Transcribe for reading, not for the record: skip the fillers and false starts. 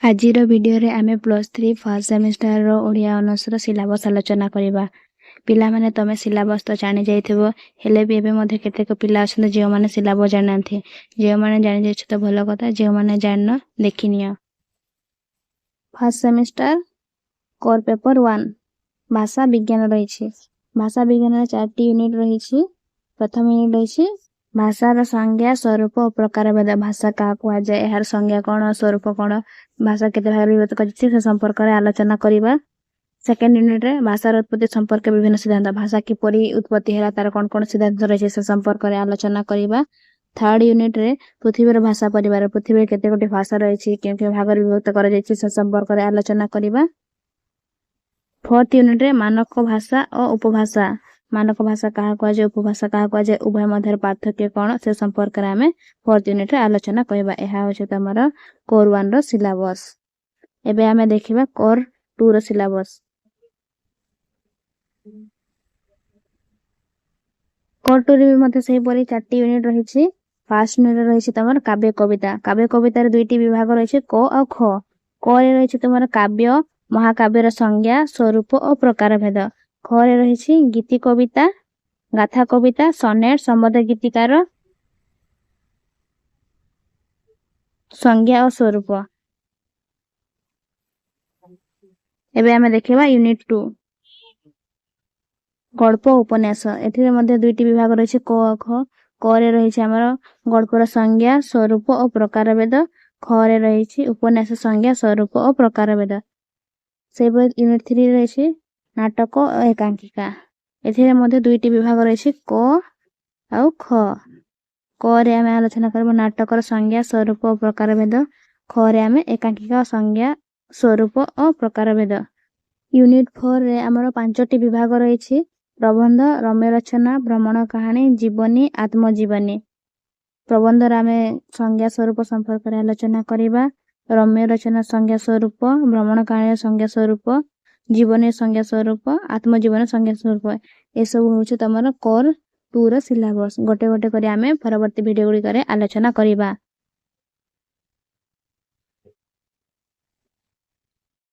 ଆଜିର ଭିଡ଼ିଓରେ ଆମେ +3 ଫାର୍ଷ୍ଟ ସେମିଷ୍ଟାରର ଓଡ଼ିଆ ଅନର୍ସର ସିଲାବସ୍ ଆଲୋଚନା କରିବା। ପିଲାମାନେ ତମେ ସିଲାବସ୍ ତ ଜାଣି ଯାଇଥିବ, ହେଲେ ବି ଏବେ ମଧ୍ୟ କେତେକ ପିଲା ଅଛନ୍ତି ଯେଉଁମାନେ ସିଲାବସ୍ ଜାଣିନାହାନ୍ତି। ଯେଉଁମାନେ ଜାଣିଯାଇଛ ତ ଭଲ କଥା, ଯେଉଁମାନେ ଜାଣିନ ଦେଖିନିଅ। ଫାର୍ଷ୍ଟ ସେମିଷ୍ଟାର କୋର୍ ପେପର 1 ଭାଷା ବିଜ୍ଞାନ ରହିଛି। ଭାଷା ବିଜ୍ଞାନରେ 4ଟି ୟୁନିଟ୍ ରହିଛି। ପ୍ରଥମ ୟୁନିଟ୍ ରହିଛି ଭାଷାର ସଂଜ୍ଞା, ସ୍ୱରୂପ ଓ ପ୍ରକାରଭେଦ। ଭାଷା କାହାକୁ କୁହାଯାଏ, ଏହାର ସଂଜ୍ଞା କ'ଣ, ସ୍ୱରୂପ କ'ଣ, ଭାଷା କେତେ ଭାଗରେ ବିଭକ୍ତ କରାଯାଇଛି ସେ ସମ୍ପର୍କରେ ଆଲୋଚନା କରିବା। ସେକେଣ୍ଡ ୟୁନିଟ୍ରେ ଭାଷାର ଉତ୍ପତ୍ତି ସମ୍ପର୍କରେ ବିଭିନ୍ନ ସିଦ୍ଧାନ୍ତ, ଭାଷା କିପରି ଉତ୍ପତ୍ତି ହେଲା ତାର କ'ଣ କ'ଣ ସିଦ୍ଧାନ୍ତ ରହିଛି ସେ ସମ୍ପର୍କରେ ଆଲୋଚନା କରିବା। ଥାର୍ଡ ୟୁନିଟ୍ରେ ପୃଥିବୀର ଭାଷା ପରିବାର, ପୃଥିବୀରେ କେତେ ଗୋଟି ଭାଷା ରହିଛି, କେଉଁ କେଉଁ ଭାଗରେ ବିଭକ୍ତ କରାଯାଇଛି ସେ ସମ୍ପର୍କରେ ଆଲୋଚନା କରିବା। ଫୋର୍ଥ ୟୁନିଟ୍ରେ ମାନକ ଭାଷା ଓ ଉପଭାଷା, ମାନକ ଭାଷା କାହାକୁ କୁହାଯାଏ, ଉପଭାଷା କାହାକୁ କୁହାଯାଏ, ଉଭୟ ମଧ୍ୟରେ ପାର୍ଥକ୍ୟ କ'ଣ ସେ ସମ୍ପର୍କରେ ଆମେ ଫୋର୍ଥ ୟୁନିଟ୍ରେ ଆଲୋଚନା କରିବା। ଏହା ହେଉଛି ତମର କୋର୍ 1ର ସିଲାବସ୍। ଏବେ ଆମେ ଦେଖିବା କୋର୍ 2ର ସିଲାବସ୍। କୋର୍ 2ରେ ବି ମଧ୍ୟ ସେହିପରି 4ଟି ୟୁନିଟ୍ ରହିଛି। ଫାର୍ଷ୍ଟ ୟୁନିଟ୍ରେ ରହିଛି ତମର କାବ୍ୟ କବିତା। କାବ୍ୟ କବିତାରେ 2ଟି ବିଭାଗ ରହିଛି, କ ଆଉ ଖ। କରେ ରହିଛି ତମର କାବ୍ୟ, ମହାକାବ୍ୟର ସଂଜ୍ଞା, ସ୍ୱରୂପ ଓ ପ୍ରକାରଭେଦ। ଖରେ ରହିଛି ଗୀତି କବିତା, ଗାଥା କବିତା, ସନେଟ୍, ସମ୍ବନ୍ଧ ଗୀତିକାର ସଂଜ୍ଞା ଓ ସ୍ୱରୂପ। ଏବେ ଆମେ ଦେଖିବା ୟୁନିଟ୍ 2 ଗଳ୍ପ ଉପନ୍ୟାସ। ଏଥିରେ ମଧ୍ୟ 2ଟି ବିଭାଗ ରହିଛି, କ ଓ ଖ। କରେ ରହିଛି ଆମର ଗଳ୍ପର ସଂଜ୍ଞା, ସ୍ୱରୂପ ଓ ପ୍ରକାରଭେଦ। ଖରେ ରହିଛି ଉପନ୍ୟାସ ସଂଜ୍ଞା, ସ୍ୱରୂପ ଓ ପ୍ରକାରଭେଦ। ସେହିପରି ୟୁନିଟ୍ 3 ରହିଛି ନାଟକ ଓ ଏକାଙ୍କିକା। ଏଥିରେ ମଧ୍ୟ 2ଟି ବିଭାଗ ରହିଛି, କ ଆଉ ଖ। କରେ ଆମେ ଆଲୋଚନା କରିବା ନାଟକର ସଂଜ୍ଞା, ସ୍ୱରୂପ ଓ ପ୍ରକାରଭେଦ। ଖରେ ଆମେ ଏକାଙ୍କିକା ସଂଜ୍ଞା, ସ୍ୱରୂପ ଓ ପ୍ରକାରଭେଦ। ୟୁନିଟ୍ 4ରେ ଆମର 5ଟି ବିଭାଗ ରହିଛି, ପ୍ରବନ୍ଧ, ରମ୍ୟ ରଚନା, ଭ୍ରମଣ କାହାଣୀ, ଜୀବନୀ, ଆତ୍ମଜୀବନୀ। ପ୍ରବନ୍ଧର ଆମେ ସଂଜ୍ଞା ସ୍ୱରୂପ ସମ୍ପର୍କରେ ଆଲୋଚନା କରିବା। ରମ୍ୟ ରଚନା ସଂଜ୍ଞା ସ୍ୱରୂପ, ଭ୍ରମଣ କାହାଣୀର ସଂଜ୍ଞା ସ୍ୱରୂପ, ଜୀବନୀ ସଂଜ୍ଞା ସ୍ୱରୂପ, ଆତ୍ମଜୀବନ ସଂଜ୍ଞା ସ୍ୱରୂପ। ଏସବୁ ହେଉଛି ତମର କୋର୍ 2ର ସିଲାବସ୍। ଗୋଟେ ଗୋଟେ କରି ଆମେ ପରବର୍ତ୍ତୀ ଭିଡ଼ିଓ ଗୁଡ଼ିକରେ ଆଲୋଚନା କରିବା।